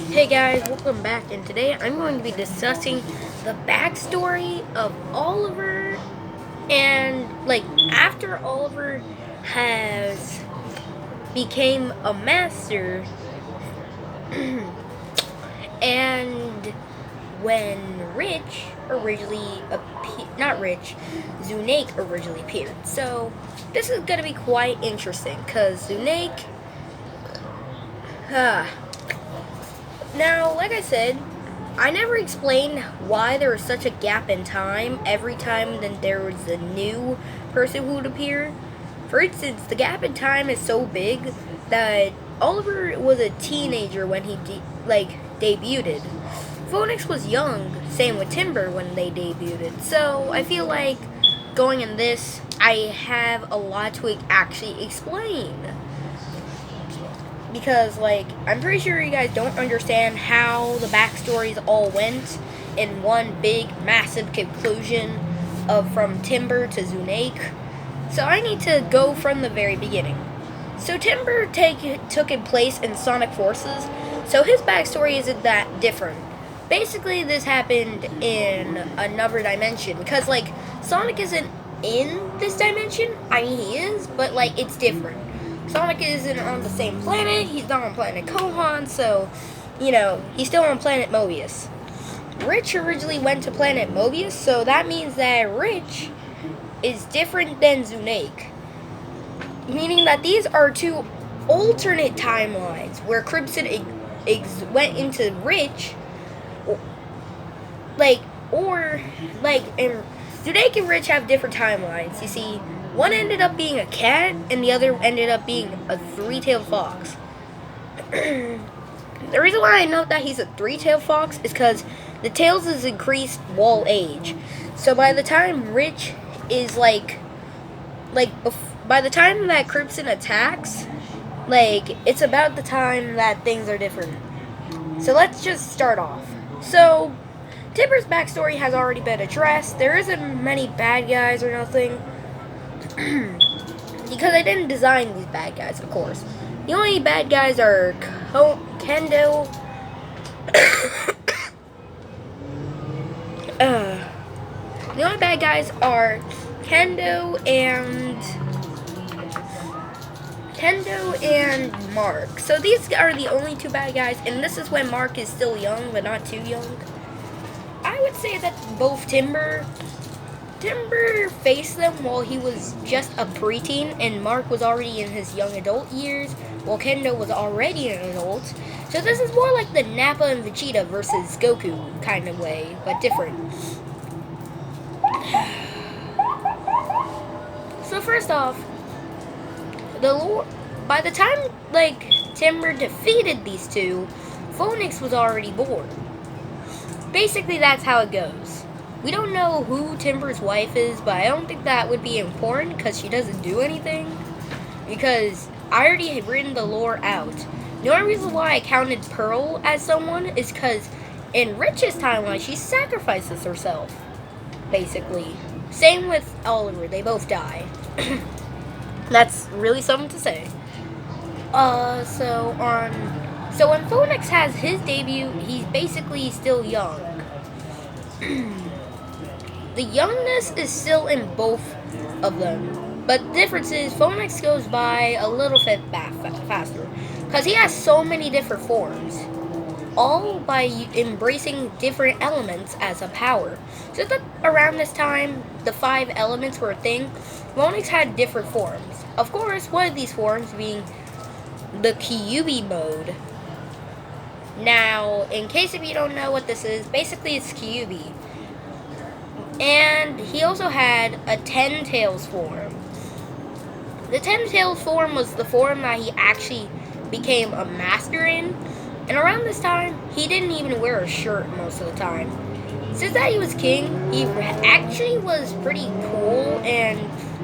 Hey guys, welcome back, and today I'm going to be discussing the backstory of Oliver and after Oliver has became a master and when Zunak originally appeared. So this is going to be quite interesting because Zunak now, like I said, I never explained why there was such a gap in time every time that there was a new person who would appear. For instance, the gap in time is so big that Oliver was a teenager when he debuted. Phoenix was young, same with Timber when they debuted. So I feel like going in this, I have a lot to actually explain because I'm pretty sure you guys don't understand how the backstories all went in one big massive conclusion of from Timber to Zunak. So I need to go from the very beginning. So Timber took in place in Sonic Forces, so his backstory isn't that different. Basically, this happened in another dimension because Sonic isn't in this dimension. I mean, he is, but it's different. Sonic isn't on the same planet. He's not on planet Kohan, so, he's still on planet Mobius. Rich originally went to planet Mobius, so that means that Rich is different than Zunak. Meaning that these are two alternate timelines where Crimson went into Rich, and Zunak and Rich have different timelines. You see, one ended up being a cat, and the other ended up being a three-tailed fox. The reason why I note that he's a three-tailed fox is because the tails is increased while age. So by the time Rich is by the time that Crimson attacks, it's about the time that things are different. So let's just start off. So Timber's backstory has already been addressed. There isn't many bad guys or nothing. Because I didn't design these bad guys, of course. The only bad guys are Kendo. The only bad guys are Kendo and Mark. So these are the only two bad guys, and this is when Mark is still young, but not too young. I would say that both Timber faced them while he was just a preteen, and Mark was already in his young adult years, while Kendo was already an adult. So this is more like the Nappa and Vegeta versus Goku kind of way, but different. So first off, by the time Timber defeated these two, Phoenix was already born. Basically, that's how it goes. We don't know who Timber's wife is, but I don't think that would be important because she doesn't do anything. Because I already have written the lore out. The only reason why I counted Pearl as someone is because in Rich's timeline, she sacrifices herself. Basically. Same with Oliver, they both die. That's really something to say. So when Phoenix has his debut, he's basically still young. The youngness is still in both of them, but the difference is Phoenix goes by a little bit faster because he has so many different forms, all by embracing different elements as a power. So that around this time, the 5 elements were a thing. Phoenix had different forms. Of course, one of these forms being the Kyuubi mode. Now, in case if you don't know what this is, basically it's Kyuubi. And he also had a 10 Tails form. The 10 Tails form was the form that he actually became a master in. And around this time, he didn't even wear a shirt most of the time. Since that he was king, he actually was pretty cool, and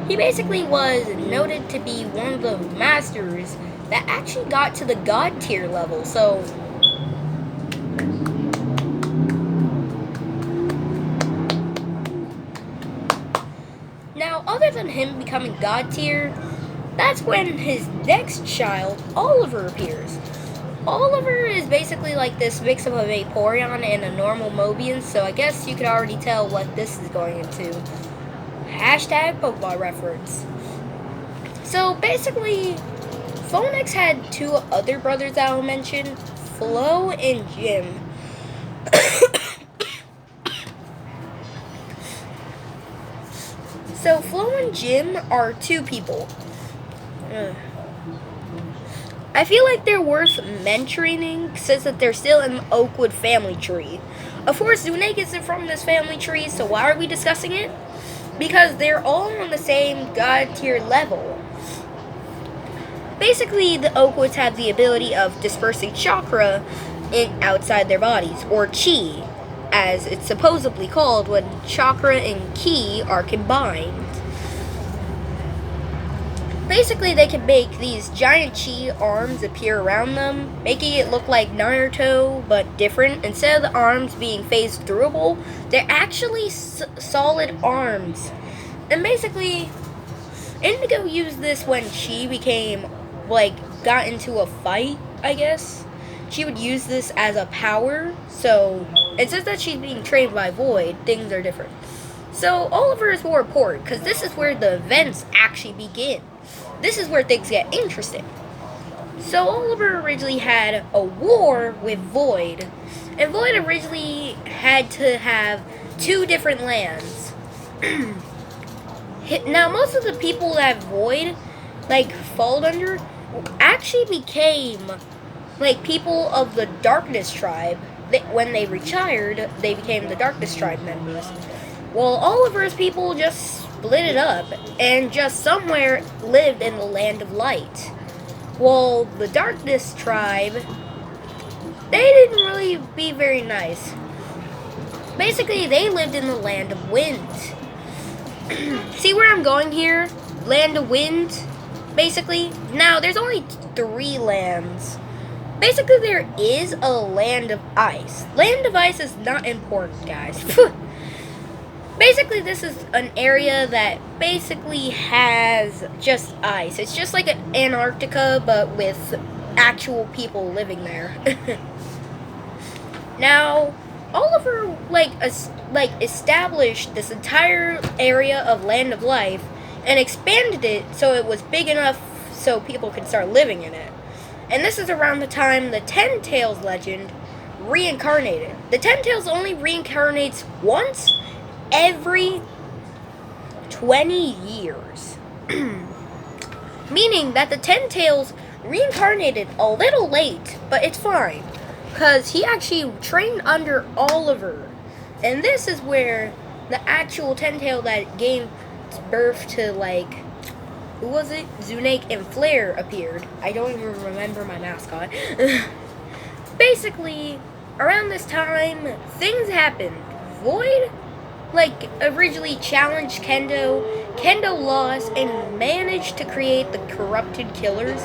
he basically was noted to be one of the masters that actually got to the god tier level. So now, other than him becoming god tier, that's when his next child, Oliver, appears. Oliver is basically like this mix of a Vaporeon and a normal Mobian, so I guess you could already tell what this is going into. Hashtag Pokemon reference. So basically, Phoenix had two other brothers that I'll mention, Flo and Jim. So Flo and Jim are two people. I feel like they're worth mentioning since that they're still in the Oakwood family tree. Of course, zunak isn't from this family tree, so why are we discussing it? Because they're all on the same god tier level. Basically, the Oakwoods have the ability of dispersing chakra outside their bodies, or chi, as it's supposedly called when chakra and ki are combined. Basically, they can make these giant chi arms appear around them, making it look like Naruto, but different. Instead of the arms being phase throughable, they're actually solid arms. And basically, Indigo used this when she got into a fight, I guess. She would use this as a power, so it says that she's being trained by Void, things are different. So Oliver is more important, because this is where the events actually begin. This is where things get interesting. So Oliver originally had a war with Void, and Void originally had to have two different lands. Now, most of the people that Void, fall under, actually became, people of the Darkness Tribe. When they retired, they became the Darkness Tribe members. Well, Oliver's people just split it up, and just somewhere lived in the Land of Light. Well, the Darkness Tribe, they didn't really be very nice. Basically, they lived in the Land of Wind. See where I'm going here? Land of Wind, basically. Now, there's only 3 lands. Basically, there is a Land of Ice. Land of Ice is not important, guys. Basically, this is an area that basically has just ice. It's just like Antarctica, but with actual people living there. Now, Oliver, established this entire area of Land of Life and expanded it so it was big enough so people could start living in it. And this is around the time the Ten Tails legend reincarnated. The Ten Tails only reincarnates once every 20 years. Meaning that the Ten Tails reincarnated a little late, but it's fine. Because he actually trained under Oliver. And this is where the actual Ten Tail that gave birth to, who was it? Zunak and Flare appeared. I don't even remember my mascot. Basically, around this time, things happened. Void originally challenged Kendo. Kendo lost and managed to create the Corrupted Killers.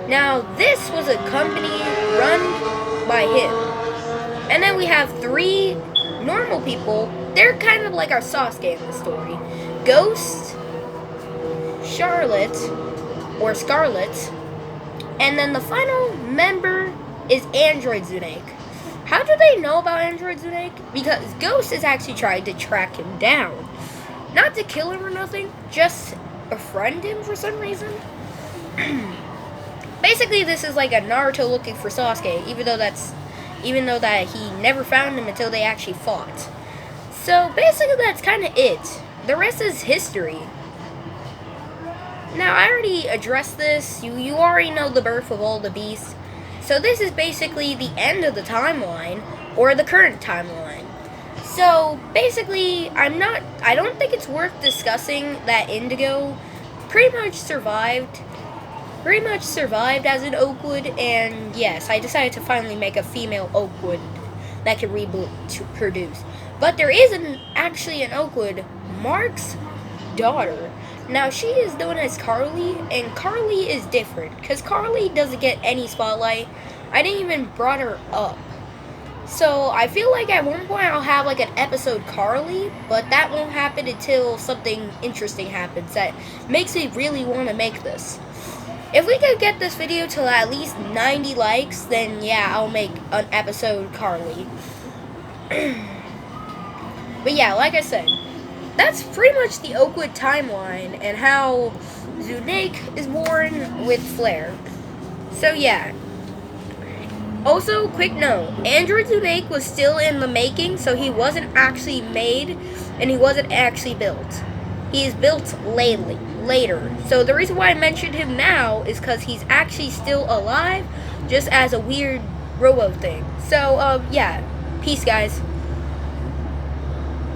Now, this was a company run by him. And then we have 3 normal people. They're kind of like our Sasuke in the story. Ghost, Charlotte, or Scarlet. And then the final member is Android Zunak. How do they know about Android Zunak? Because Ghost is actually trying to track him down. Not to kill him or nothing, just befriend him for some reason. Basically, this is like a Naruto looking for Sasuke, even though that he never found him until they actually fought. So basically, that's kind of it. The rest is history. Now, I already addressed this. You already know the birth of all the beasts. So this is basically the end of the timeline, or the current timeline. So basically, I don't think it's worth discussing that Indigo pretty much survived as an Oakwood, and yes, I decided to finally make a female Oakwood that can reproduce. But there is actually an Oakwood, Mark's daughter. Now, she is known as Carly, and Carly is different, because Carly doesn't get any spotlight. I didn't even brought her up. So, I feel like at one point I'll have an episode Carly, but that won't happen until something interesting happens that makes me really want to make this. If we could get this video to at least 90 likes, then yeah, I'll make an episode Carly. But yeah, like I said, that's pretty much the Oakwood timeline and how zunak is born with Flare. So yeah. Also, quick note, Android zunak was still in the making, so he wasn't actually made and he wasn't actually built. He is built later. So the reason why I mentioned him now is because he's actually still alive, just as a weird robo thing. So, yeah. Peace, guys.